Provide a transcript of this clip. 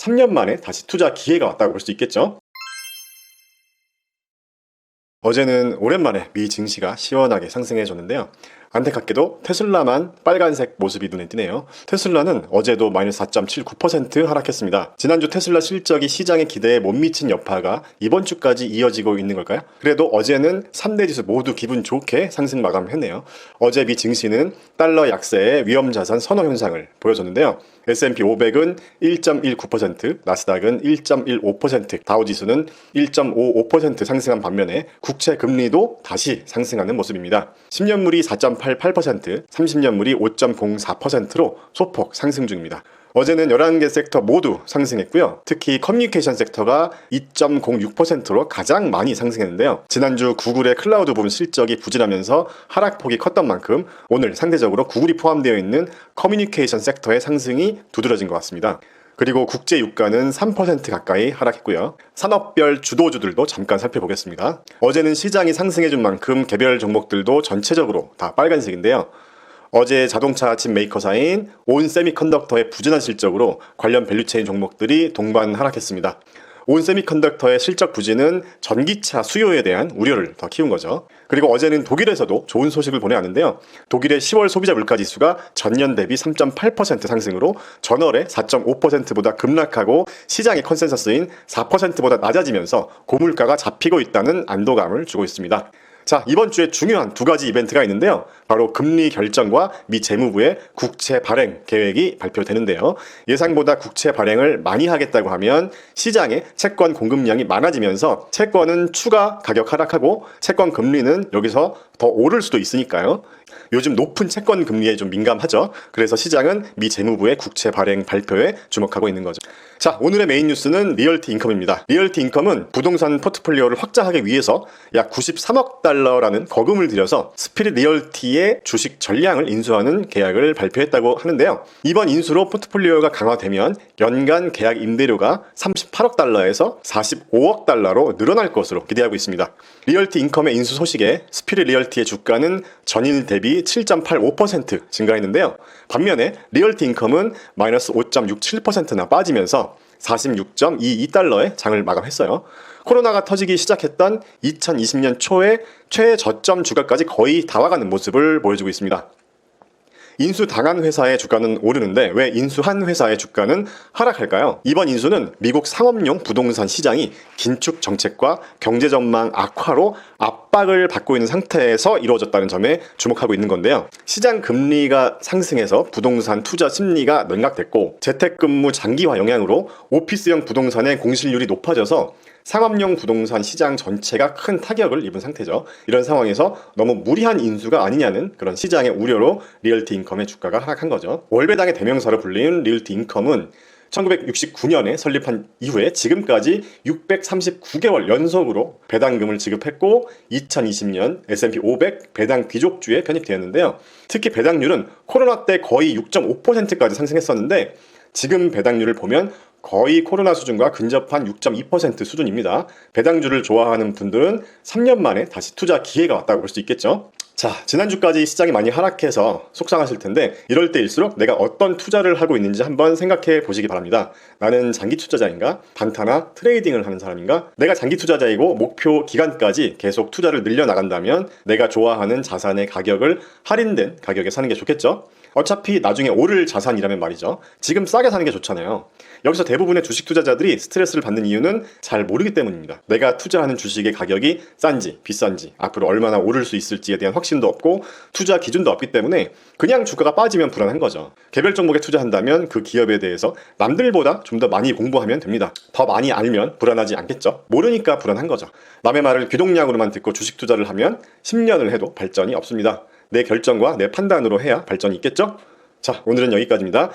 3년 만에 다시 투자 기회가 왔다고 볼 수 있겠죠. 어제는 오랜만에 미 증시가 시원하게 상승해줬는데요. 안타깝게도 테슬라만 빨간색 모습이 눈에 띄네요. 테슬라는 어제도 마이너스 4.79% 하락했습니다. 지난주 테슬라 실적이 시장의 기대에 못 미친 여파가 이번 주까지 이어지고 있는 걸까요? 그래도 어제는 3대 지수 모두 기분 좋게 상승 마감했네요. 어제 미 증시는 달러 약세의 위험자산 선호 현상을 보여줬는데요. S&P 500은 1.19%, 나스닥은 1.15%, 다우지수는 1.55% 상승한 반면에 국채 금리도 다시 상승하는 모습입니다. 10년물이 4.88%, 30년물이 5.04%로 소폭 상승 중입니다. 어제는 11개 섹터 모두 상승했고요. 특히 커뮤니케이션 섹터가 2.06%로 가장 많이 상승했는데요. 지난주 구글의 클라우드 부분 실적이 부진하면서 하락폭이 컸던 만큼 오늘 상대적으로 구글이 포함되어 있는 커뮤니케이션 섹터의 상승이 두드러진 것 같습니다. 그리고 국제 유가는 3% 가까이 하락했고요. 산업별 주도주들도 잠깐 살펴보겠습니다. 어제는 시장이 상승해준 만큼 개별 종목들도 전체적으로 다 빨간색인데요. 어제 자동차 칩 메이커사인 온 세미컨덕터의 부진한 실적으로 관련 밸류체인 종목들이 동반 하락했습니다. 온 세미컨덕터의 실적 부진은 전기차 수요에 대한 우려를 더 키운 거죠. 그리고 어제는 독일에서도 좋은 소식을 보내왔는데요. 독일의 10월 소비자 물가지수가 전년 대비 3.8% 상승으로 전월에 4.5%보다 급락하고 시장의 컨센서스인 4%보다 낮아지면서 고물가가 잡히고 있다는 안도감을 주고 있습니다. 자, 이번 주에 중요한 두 가지 이벤트가 있는데요. 바로 금리 결정과 미 재무부의 국채 발행 계획이 발표되는데요. 예상보다 국채 발행을 많이 하겠다고 하면 시장에 채권 공급량이 많아지면서 채권은 추가 가격 하락하고 채권 금리는 여기서 더 오를 수도 있으니까요. 요즘 높은 채권 금리에 좀 민감하죠. 그래서 시장은 미 재무부의 국채 발행 발표에 주목하고 있는 거죠. 자, 오늘의 메인 뉴스는 리얼티 인컴입니다. 리얼티 인컴은 부동산 포트폴리오를 확장하기 위해서 약 93억 달러라는 거금을 들여서 스피릿 리얼티의 주식 전량을 인수하는 계약을 발표했다고 하는데요. 이번 인수로 포트폴리오가 강화되면 연간 계약 임대료가 38억 달러에서 45억 달러로 늘어날 것으로 기대하고 있습니다. 리얼티 인컴의 인수 소식에 스피릿 리얼티의 주가는 전일 대비 7.85% 증가했는데요. 반면에 리얼티 인컴은 마이너스 5.67%나 빠지면서 46.22달러의 장을 마감했어요. 코로나가 터지기 시작했던 2020년 초에 최저점 주가까지 거의 다 와가는 모습을 보여주고 있습니다. 인수당한 회사의 주가는 오르는데 왜 인수한 회사의 주가는 하락할까요? 이번 인수는 미국 상업용 부동산 시장이 긴축 정책과 경제 전망 악화로 압박을 받고 있는 상태에서 이루어졌다는 점에 주목하고 있는 건데요. 시장 금리가 상승해서 부동산 투자 심리가 냉각됐고 재택근무 장기화 영향으로 오피스형 부동산의 공실률이 높아져서 상업용 부동산 시장 전체가 큰 타격을 입은 상태죠. 이런 상황에서 너무 무리한 인수가 아니냐는 그런 시장의 우려로 리얼티 인컴의 주가가 하락한 거죠. 월배당의 대명사로 불리는 리얼티 인컴은 1969년에 설립한 이후에 지금까지 639개월 연속으로 배당금을 지급했고 2020년 S&P 500 배당 귀족주에 편입되었는데요. 특히 배당률은 코로나 때 거의 6.5%까지 상승했었는데 지금 배당률을 보면 거의 코로나 수준과 근접한 6.2% 수준입니다. 배당주를 좋아하는 분들은 3년 만에 다시 투자 기회가 왔다고 볼 수 있겠죠. 자, 지난주까지 시장이 많이 하락해서 속상하실 텐데 이럴 때일수록 내가 어떤 투자를 하고 있는지 한번 생각해 보시기 바랍니다. 나는 장기 투자자인가? 단타나 트레이딩을 하는 사람인가? 내가 장기 투자자이고 목표 기간까지 계속 투자를 늘려나간다면 내가 좋아하는 자산의 가격을 할인된 가격에 사는 게 좋겠죠? 어차피 나중에 오를 자산이라면 말이죠. 지금 싸게 사는 게 좋잖아요. 여기서 대부분의 주식 투자자들이 스트레스를 받는 이유는 잘 모르기 때문입니다. 내가 투자하는 주식의 가격이 싼지 비싼지 앞으로 얼마나 오를 수 있을지에 대한 확신도 없고 투자 기준도 없기 때문에 그냥 주가가 빠지면 불안한 거죠. 개별 종목에 투자한다면 그 기업에 대해서 남들보다 좀 더 많이 공부하면 됩니다. 더 많이 알면 불안하지 않겠죠. 모르니까 불안한 거죠. 남의 말을 귀동냥으로만 듣고 주식 투자를 하면 10년을 해도 발전이 없습니다. 내 결정과 내 판단으로 해야 발전이 있겠죠? 자, 오늘은 여기까지입니다.